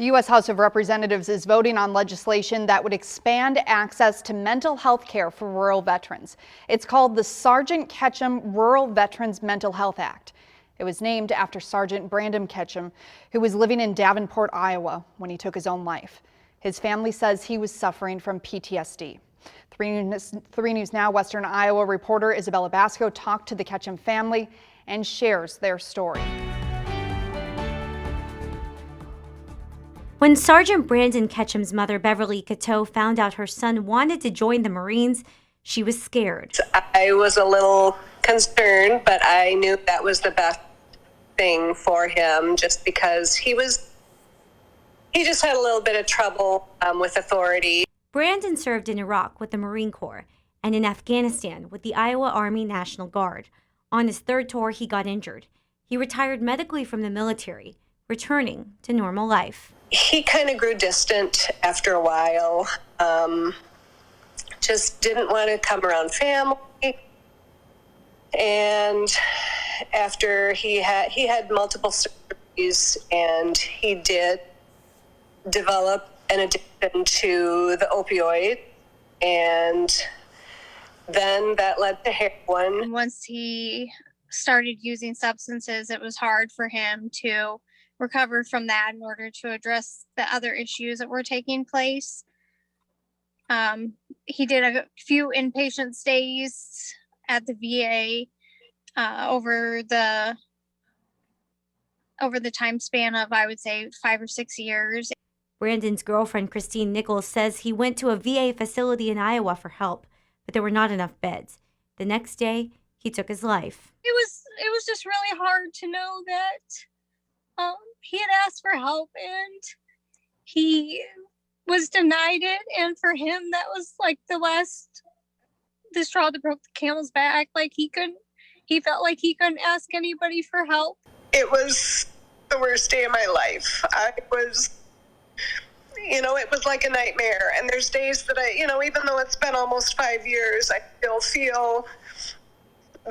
The U.S. House of Representatives is voting on legislation that would expand access to mental health care for rural veterans. It's called the Sergeant Ketchum Rural Veterans Mental Health Act. It was named after Sergeant Brandon Ketchum, who was living in Davenport, Iowa, when he took his own life. His family says he was suffering from PTSD. 3 News Now Western Iowa reporter Isabella Basco talked to the Ketchum family and shares their story. When Sergeant Brandon Ketchum's mother, Beverly Cateau, found out her son wanted to join the Marines, she was scared. I was a little concerned, but I knew that was the best thing for him just because he just had a little bit of trouble with authority. Brandon served in Iraq with the Marine Corps and in Afghanistan with the Iowa Army National Guard. On his third tour, he got injured. He retired medically from the military, returning to normal life. He kind of grew distant after a while, just didn't want to come around family. And after he had multiple surgeries, and he did develop an addiction to the opioid, and then that led to heroin. Once he started using substances, it was hard for him to recover from that in order to address the other issues that were taking place. He did a few inpatient stays at the VA over the time span of, I would say, 5 or 6 years. Brandon's girlfriend, Christine Nichols, says he went to a VA facility in Iowa for help, but there were not enough beds. The next day, he took his life. It was just really hard to know that he had asked for help and he was denied it, and for him that was like the straw that broke the camel's back. Like he felt like he couldn't ask anybody for help. It was the worst day of my life. It was like a nightmare. And there's days that even though it's been almost 5 years, I still feel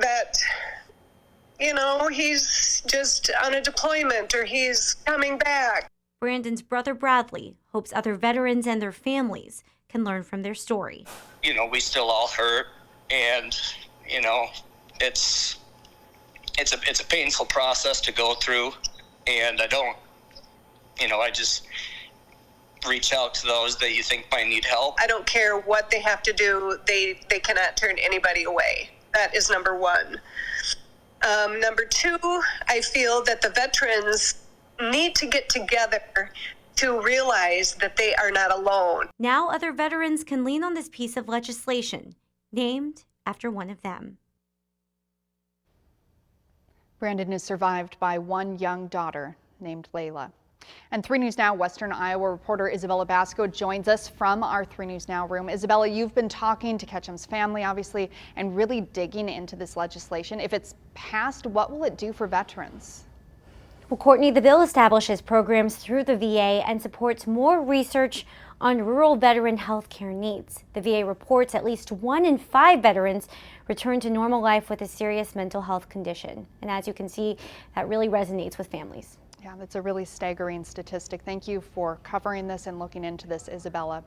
that he's just on a deployment or he's coming back. Brandon's brother Bradley hopes other veterans and their families can learn from their story. We still all hurt, and it's a painful process to go through, and I just reach out to those that you think might need help. I don't care what they have to do. They cannot turn anybody away. That is number one. Number two, I feel that the veterans need to get together to realize that they are not alone. Now other veterans can lean on this piece of legislation, named after one of them. Brandon is survived by one young daughter named Layla. And 3 News Now Western Iowa reporter Isabella Basco joins us from our 3 News Now room. Isabella, you've been talking to Ketchum's family, obviously, and really digging into this legislation. If it's passed, what will it do for veterans? Well, Courtney, the bill establishes programs through the VA and supports more research on rural veteran health care needs. The VA reports at least 1 in 5 veterans return to normal life with a serious mental health condition. And as you can see, that really resonates with families. Yeah, that's a really staggering statistic. Thank you for covering this and looking into this, Isabella.